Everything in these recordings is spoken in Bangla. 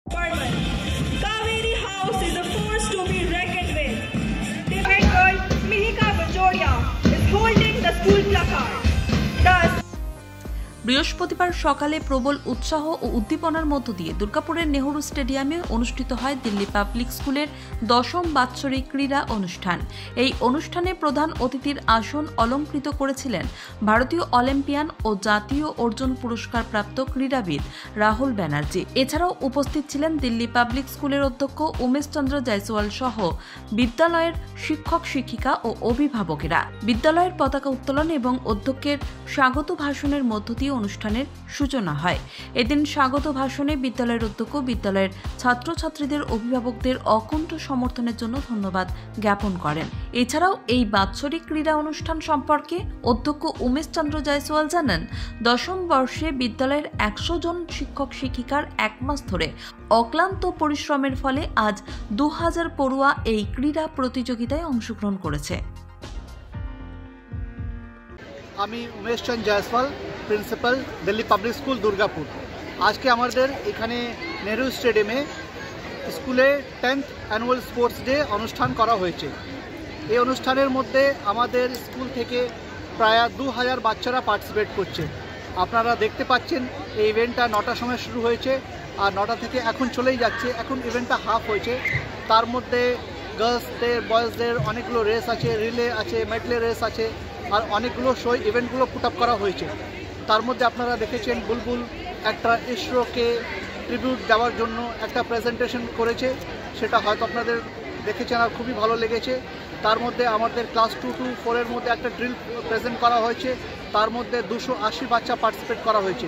Kaveri House is a force to be reckoned with. The head girl Mihika Bajoria is holding the school placard. Thus, বৃহস্পতিবার সকালে প্রবল উৎসাহ ও উদ্দীপনার মধ্য দিয়ে দুর্গাপুরের নেহরু স্টেডিয়ামে অনুষ্ঠিত হয় দিল্লি পাবলিক স্কুলের 10ম বাৎসরিক ক্রীড়া অনুষ্ঠান। এই অনুষ্ঠানে প্রধান অতিথির আসন অলংকৃত করেছিলেন ভারতীয় অলিম্পিয়ান ও জাতীয় অর্জুন পুরস্কার প্রাপ্ত ক্রীড়াবিদ রাহুল ব্যানার্জি। এছাড়াও উপস্থিত ছিলেন দিল্লি পাবলিক স্কুলের অধ্যক্ষ উমেশ চন্দ্র জয়সওয়াল সহ বিদ্যালয়ের শিক্ষক শিক্ষিকা ও অভিভাবকেরা। বিদ্যালয়ের পতাকা উত্তোলন এবং অধ্যক্ষের স্বাগত ভাষণের মধ্য দিয়ে অনুষ্ঠানের সূচনা হয়। এদিন স্বাগত ভাষণে বিদ্যালয়ের অধ্যক্ষ বিদ্যালয়ের ছাত্রছাত্রীদের অভিভাবকদের অকুণ্ঠ সমর্থনের জন্য ধন্যবাদ জ্ঞাপন করেন। এছাড়াও এই বাৎসরিক ক্রীড়া অনুষ্ঠান সম্পর্কে অধ্যক্ষ উমেশ চন্দ্র জয়সওয়াল জানান, 10ম বর্ষে বিদ্যালয়ের 100 জন শিক্ষক শিক্ষিকার 1 মাস ধরে অক্লান্ত পরিশ্রমের ফলে আজ 2000 পড়ুয়া এই ক্রীড়া প্রতিযোগিতায় অংশগ্রহণ করেছে। আমি Umesh Chandra Jaiswal, principal Delhi public school Durgapur. আজকে আমাদের এখানে নেহরু স্টেডিয়ামে স্কুলে 10th অ্যানুয়াল স্পোর্টস ডে অনুষ্ঠান করা হয়েছে। এই অনুষ্ঠানের মধ্যে আমাদের স্কুল থেকে প্রায় 2000 বাচ্চারা পার্টিসিপেট করছে। আপনারা দেখতে পাচ্ছেন এই ইভেন্টটা 9টার সময় শুরু হয়েছে আর 9টা থেকে এখন চলেই যাচ্ছে। এখন ইভেন্টটা হাফ হয়েছে, তার মধ্যে গার্লসদের বয়েজদের অনেকগুলো রেস আছে, রিলে আছে, মেডলে রেস আছে, আর অনেকগুলো শো ইভেন্টগুলো পুট আপ করা হয়েছে। তার মধ্যে আপনারা দেখেছেন বুলবুল একটা ইসরোকে ট্রিবিউট দেওয়ার জন্য একটা প্রেজেন্টেশন করেছে, সেটা হয়তো আপনাদের দেখেছেন আর খুবই ভালো লেগেছে। তার মধ্যে আমাদের ক্লাস 2 to 4 এর মধ্যে একটা ড্রিল প্রেজেন্ট করা হয়েছে, তার মধ্যে 280 বাচ্চা পার্টিসিপেট করা হয়েছে।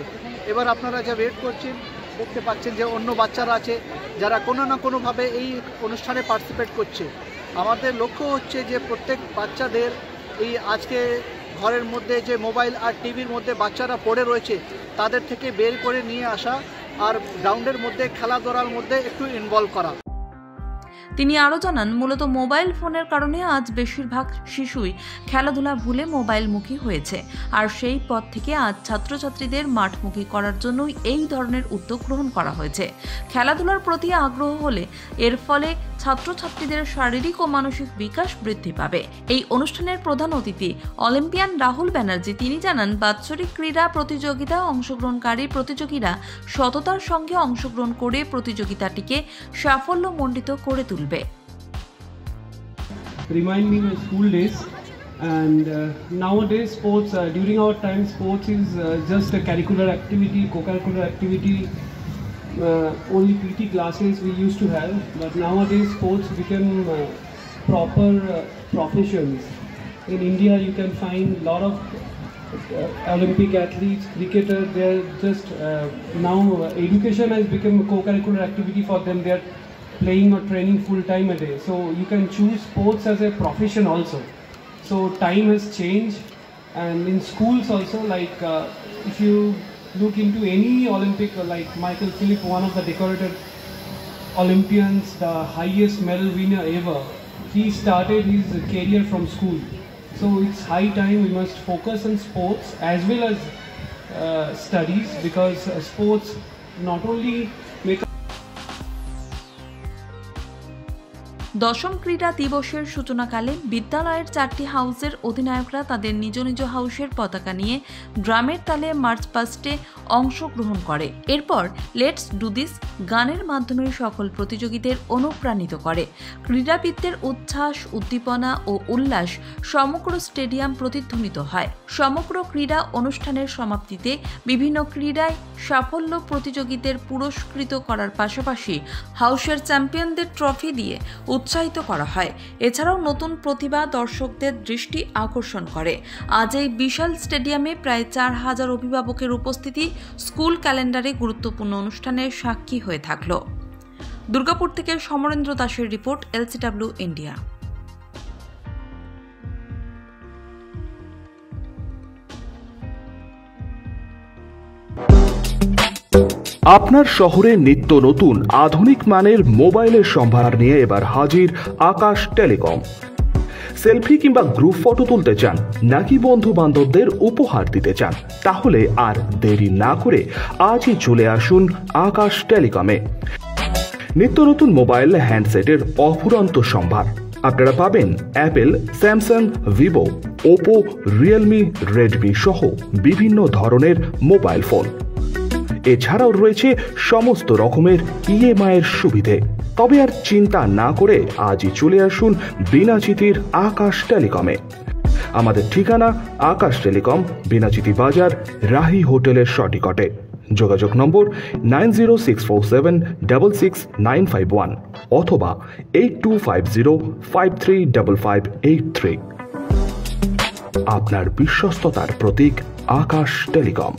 এবার আপনারা যা ওয়েট করছেন দেখতে পাচ্ছেন যে অন্য বাচ্চারা আছে যারা কোনো না কোনোভাবে এই অনুষ্ঠানে পার্টিসিপেট করছে। আমাদের লক্ষ্য হচ্ছে যে প্রত্যেক বাচ্চাদের এই আজকে ঘরের মধ্যে যে মোবাইল আর টিভির মধ্যে বাচ্চারা পড়ে রয়েছে তাদের থেকে বের করে নিয়ে আসা আর গ্রাউন্ডের মধ্যে খেলাধুলার মধ্যে একটু ইনভলভ করা। তিনি আরও জানান, মূলত মোবাইল ফোনের কারণে আজ বেশিরভাগ শিশুই খেলাধুলা ভুলে মোবাইলমুখী হয়েছে, আর সেই পথ থেকে আজ ছাত্রছাত্রীদের মাঠমুখী করার জন্যই এই ধরনের উদ্যোগ গ্রহণ করা হয়েছে। খেলাধুলার প্রতি আগ্রহ হলে এর ফলে ছাত্রছাত্রীদের শারীরিক ও মানসিক বিকাশ বৃদ্ধি পাবে। এই অনুষ্ঠানের প্রধান অতিথি অলিম্পিয়ান রাহুল ব্যানার্জি। তিনি জানান, বাৎসরিক ক্রীড়া প্রতিযোগিতায় অংশগ্রহণকারী প্রতিযোগীরা সততার সঙ্গে অংশগ্রহণ করে প্রতিযোগিতাটিকে সাফল্যমণ্ডিত করে তুলবে। Remind me of school days, and nowadays sports, during our time sports is just a curricular activity, co-curricular activity. Only PT classes we used to have, but nowadays sports become proper professions. In India you can find a lot of Olympic athletes, cricketers. They're just now education has become a co-curricular activity for them. They're playing or training full time a day, so you can choose sports as a profession also. So time has changed, and in schools also, like if you look into any Olympic, like Michael Phelps, one of the decorated Olympians, the highest medal winner ever, he started his career from school. So it's high time we must focus on sports as well as studies, because sports not only make 10ম ক্রীড়া দিবসের সূচনাকালে বিদ্যালয়ের 4টি হাউসের অধিনায়করা তাদের নিজ নিজ হাউসের পতাকা নিয়ে ড্রামের তালে মার্চ পাস্টে অংশগ্রহণ করে। এরপর লেটস ডু দিস গানের মাধ্যমে সকল প্রতিযোগীদের অনুপ্রাণিত করে। ক্রীড়াবিদদের উচ্ছ্বাস, উদ্দীপনা ও উল্লাস সমগ্র স্টেডিয়াম প্রতিধ্বনিত হয়। সমগ্র ক্রীড়া অনুষ্ঠানের সমাপ্তিতে বিভিন্ন ক্রীড়ায় সাফল্য প্রতিযোগীদের পুরস্কৃত করার পাশাপাশি হাউসের চ্যাম্পিয়নদের ট্রফি দিয়ে উৎসাহিত করা হয়। এছাড়াও নতুন প্রতিভা দর্শকদের দৃষ্টি আকর্ষণ করে। আজ এই বিশাল স্টেডিয়ামে প্রায় 4000 অভিভাবকের উপস্থিতি স্কুল ক্যালেন্ডারে গুরুত্বপূর্ণ অনুষ্ঠানের সাক্ষী হয়ে থাকল। দুর্গাপুর থেকে সমরেন্দ্র দাসের রিপোর্ট, LCW ইন্ডিয়া। আপনার শহরে নিত্য নতুন আধুনিক মানের মোবাইলের সম্ভার নিয়ে এবার হাজির আকাশ টেলিকম। সেলফি কিংবা গ্রুপ ফটো তুলতে চান নাকি বন্ধু বান্ধবদের উপহার দিতে চান, তাহলে আর দেরি না করে আজই চলে আসুন আকাশ টেলিকমে। নিত্য নতুন মোবাইল হ্যান্ডসেটের অফুরন্ত সম্ভার। আপনারা পাবেন Apple, Samsung, Vivo, Oppo, Realme, Redmi সহ বিভিন্ন ধরনের মোবাইল ফোন। এছাড়াও রয়েছে সমস্ত রকমের ইএমআই এর সুবিধে। তবে আর চিন্তা না করে আজই চলে আসুন বিনাচিতির আকাশ টেলিকমে। আমাদের ঠিকানা আকাশ টেলিকম, বিনাচিতি বাজার, রাহি হোটেলের সটিকটে। যোগাযোগ নম্বর 9064766951 অথবা 8250535583। আপনার বিশ্বস্ততার প্রতীক আকাশ টেলিকম।